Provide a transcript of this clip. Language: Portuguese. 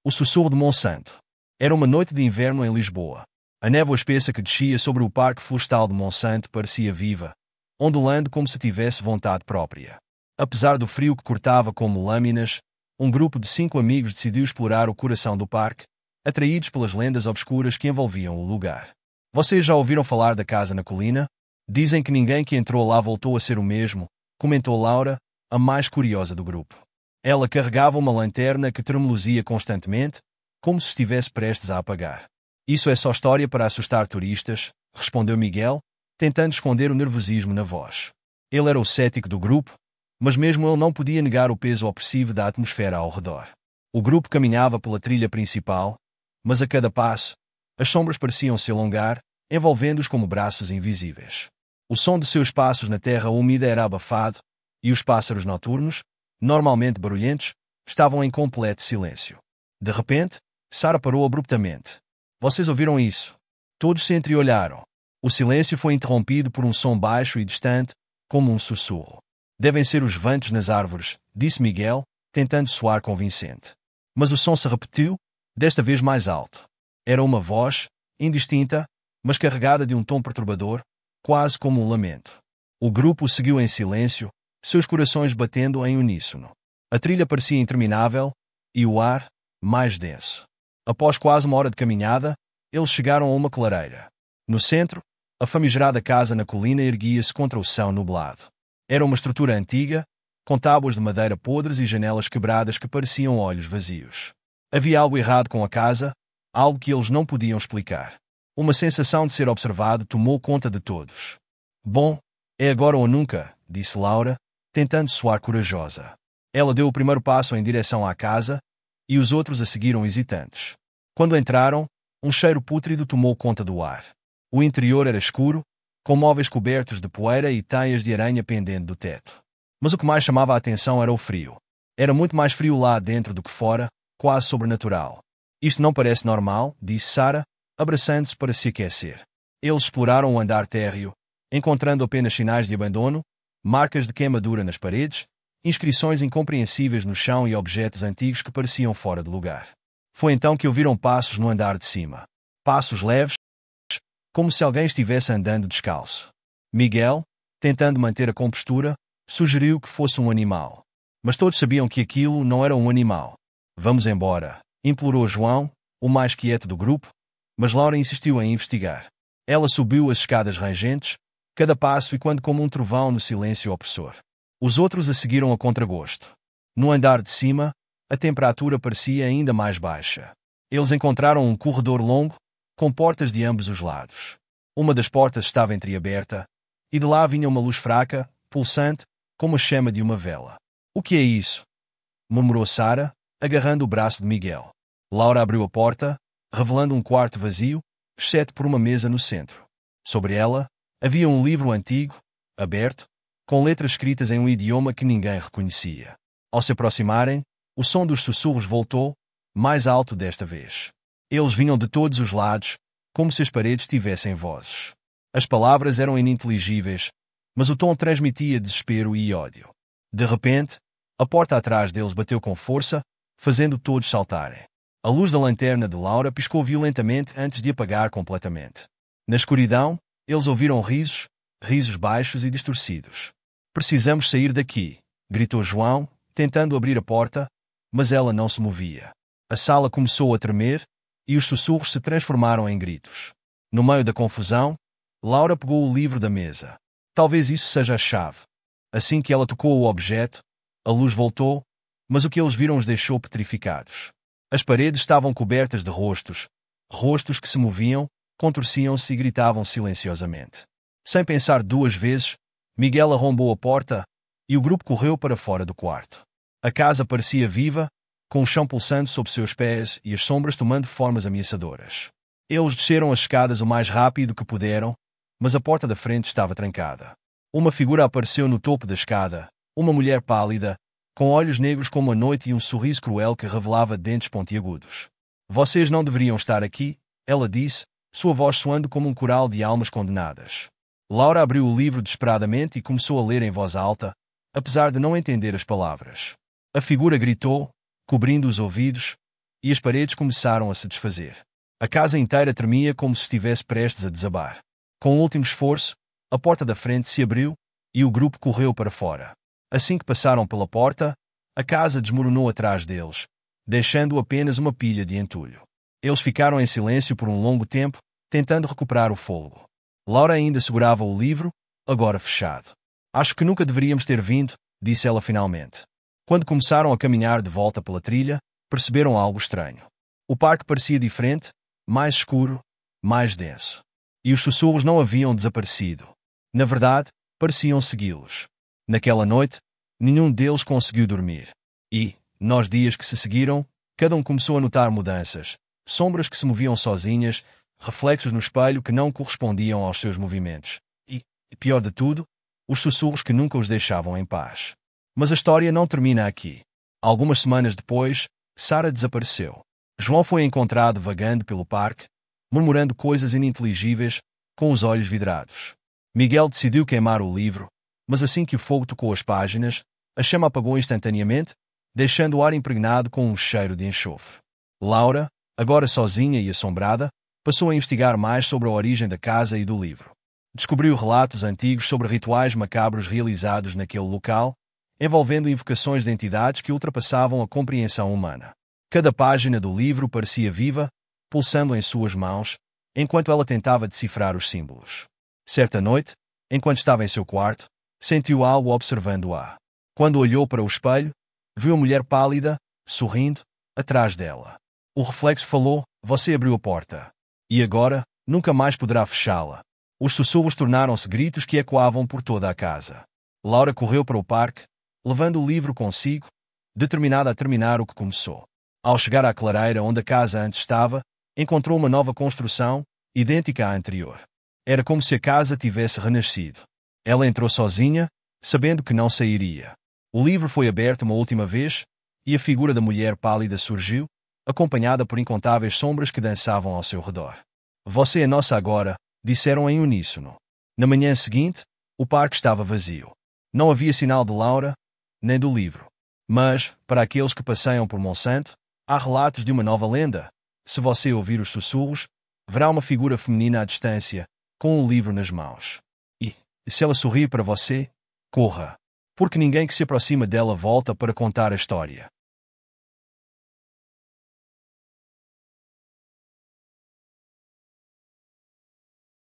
O sussurro de Monsanto. Era uma noite de inverno em Lisboa. A névoa espessa que descia sobre o Parque Florestal de Monsanto parecia viva, ondulando como se tivesse vontade própria. Apesar do frio que cortava como lâminas, um grupo de 5 amigos decidiu explorar o coração do parque, atraídos pelas lendas obscuras que envolviam o lugar. Vocês já ouviram falar da casa na colina? Dizem que ninguém que entrou lá voltou a ser o mesmo, comentou Laura, a mais curiosa do grupo. Ela carregava uma lanterna que tremeluzia constantemente, como se estivesse prestes a apagar. Isso é só história para assustar turistas, respondeu Miguel, tentando esconder o nervosismo na voz. Ele era o cético do grupo, mas mesmo ele não podia negar o peso opressivo da atmosfera ao redor. O grupo caminhava pela trilha principal, mas a cada passo, as sombras pareciam se alongar, envolvendo-os como braços invisíveis. O som de seus passos na terra úmida era abafado, e os pássaros noturnos, normalmente barulhentos, estavam em completo silêncio. De repente, Sara parou abruptamente. Vocês ouviram isso? Todos se entreolharam. O silêncio foi interrompido por um som baixo e distante, como um sussurro. Devem ser os ventos nas árvores, disse Miguel, tentando soar convincente. Mas o som se repetiu, desta vez mais alto. Era uma voz, indistinta, mas carregada de um tom perturbador, quase como um lamento. O grupo seguiu em silêncio, seus corações batendo em uníssono. A trilha parecia interminável, e o ar, mais denso. Após quase uma hora de caminhada, eles chegaram a uma clareira. No centro, a famigerada casa na colina erguia-se contra o céu nublado. Era uma estrutura antiga, com tábuas de madeira podres e janelas quebradas que pareciam olhos vazios. Havia algo errado com a casa, algo que eles não podiam explicar. Uma sensação de ser observado tomou conta de todos. Bom, é agora ou nunca, disse Laura, tentando soar corajosa. Ela deu o primeiro passo em direção à casa, e os outros a seguiram hesitantes. Quando entraram, um cheiro pútrido tomou conta do ar. O interior era escuro, com móveis cobertos de poeira e teias de aranha pendendo do teto. Mas o que mais chamava a atenção era o frio. Era muito mais frio lá dentro do que fora, quase sobrenatural. Isto não parece normal, disse Sara, abraçando-se para se aquecer. Eles exploraram o andar térreo, encontrando apenas sinais de abandono, marcas de queimadura nas paredes, inscrições incompreensíveis no chão e objetos antigos que pareciam fora de lugar. Foi então que ouviram passos no andar de cima. Passos leves, como se alguém estivesse andando descalço. Miguel, tentando manter a compostura, sugeriu que fosse um animal. Mas todos sabiam que aquilo não era um animal. Vamos embora, implorou João, o mais quieto do grupo, mas Laura insistiu em investigar. Ela subiu as escadas rangentes, cada passo ecoando como um trovão no silêncio opressor. Os outros a seguiram a contragosto. No andar de cima, a temperatura parecia ainda mais baixa. Eles encontraram um corredor longo, com portas de ambos os lados. Uma das portas estava entreaberta, e de lá vinha uma luz fraca, pulsante, como a chama de uma vela. O que é isso? Murmurou Sara, agarrando o braço de Miguel. Laura abriu a porta, revelando um quarto vazio, exceto por uma mesa no centro. Sobre ela, havia um livro antigo, aberto, com letras escritas em um idioma que ninguém reconhecia. Ao se aproximarem, o som dos sussurros voltou, mais alto desta vez. Eles vinham de todos os lados, como se as paredes tivessem vozes. As palavras eram ininteligíveis, mas o tom transmitia desespero e ódio. De repente, a porta atrás deles bateu com força, fazendo todos saltarem. A luz da lanterna de Laura piscou violentamente antes de apagar completamente. Na escuridão, eles ouviram risos, risos baixos e distorcidos. Precisamos sair daqui, gritou João, tentando abrir a porta, mas ela não se movia. A sala começou a tremer, e os sussurros se transformaram em gritos. No meio da confusão, Laura pegou o livro da mesa. Talvez isso seja a chave. Assim que ela tocou o objeto, a luz voltou, mas o que eles viram os deixou petrificados. As paredes estavam cobertas de rostos, rostos que se moviam, contorciam-se e gritavam silenciosamente. Sem pensar 2 vezes, Miguel arrombou a porta, e o grupo correu para fora do quarto. A casa parecia viva, com o chão pulsando sob seus pés e as sombras tomando formas ameaçadoras. Eles desceram as escadas o mais rápido que puderam, mas a porta da frente estava trancada. Uma figura apareceu no topo da escada, uma mulher pálida, com olhos negros como a noite e um sorriso cruel que revelava dentes pontiagudos. Vocês não deveriam estar aqui, ela disse, sua voz soando como um coral de almas condenadas. Laura abriu o livro desesperadamente e começou a ler em voz alta, apesar de não entender as palavras. A figura gritou, cobrindo os ouvidos, e as paredes começaram a se desfazer. A casa inteira tremia como se estivesse prestes a desabar. Com um último esforço, a porta da frente se abriu e o grupo correu para fora. Assim que passaram pela porta, a casa desmoronou atrás deles, deixando apenas uma pilha de entulho. Eles ficaram em silêncio por um longo tempo, tentando recuperar o fôlego. Laura ainda segurava o livro, agora fechado. Acho que nunca deveríamos ter vindo, disse ela finalmente. Quando começaram a caminhar de volta pela trilha, perceberam algo estranho. O parque parecia diferente, mais escuro, mais denso. E os sussurros não haviam desaparecido. Na verdade, pareciam segui-los. Naquela noite, nenhum deles conseguiu dormir. E, nos dias que se seguiram, cada um começou a notar mudanças, sombras que se moviam sozinhas, reflexos no espelho que não correspondiam aos seus movimentos. E, pior de tudo, os sussurros que nunca os deixavam em paz. Mas a história não termina aqui. Algumas semanas depois, Sarah desapareceu. João foi encontrado vagando pelo parque, murmurando coisas ininteligíveis, com os olhos vidrados. Miguel decidiu queimar o livro, mas assim que o fogo tocou as páginas, a chama apagou instantaneamente, deixando o ar impregnado com um cheiro de enxofre. Laura, agora sozinha e assombrada, passou a investigar mais sobre a origem da casa e do livro. Descobriu relatos antigos sobre rituais macabros realizados naquele local, envolvendo invocações de entidades que ultrapassavam a compreensão humana. Cada página do livro parecia viva, pulsando em suas mãos, enquanto ela tentava decifrar os símbolos. Certa noite, enquanto estava em seu quarto, sentiu algo observando-a. Quando olhou para o espelho, viu a mulher pálida, sorrindo, atrás dela. O reflexo falou: "Você abriu a porta. E agora, nunca mais poderá fechá-la." Os sussurros tornaram-se gritos que ecoavam por toda a casa. Laura correu para o parque, levando o livro consigo, determinada a terminar o que começou. Ao chegar à clareira onde a casa antes estava, encontrou uma nova construção, idêntica à anterior. Era como se a casa tivesse renascido. Ela entrou sozinha, sabendo que não sairia. O livro foi aberto uma última vez, e a figura da mulher pálida surgiu, acompanhada por incontáveis sombras que dançavam ao seu redor. "Você é nossa agora", disseram em uníssono. Na manhã seguinte, o parque estava vazio. Não havia sinal de Laura, nem do livro. Mas, para aqueles que passeiam por Monsanto, há relatos de uma nova lenda. Se você ouvir os sussurros, verá uma figura feminina à distância, com um livro nas mãos. E, se ela sorrir para você, corra. Porque ninguém que se aproxima dela volta para contar a história.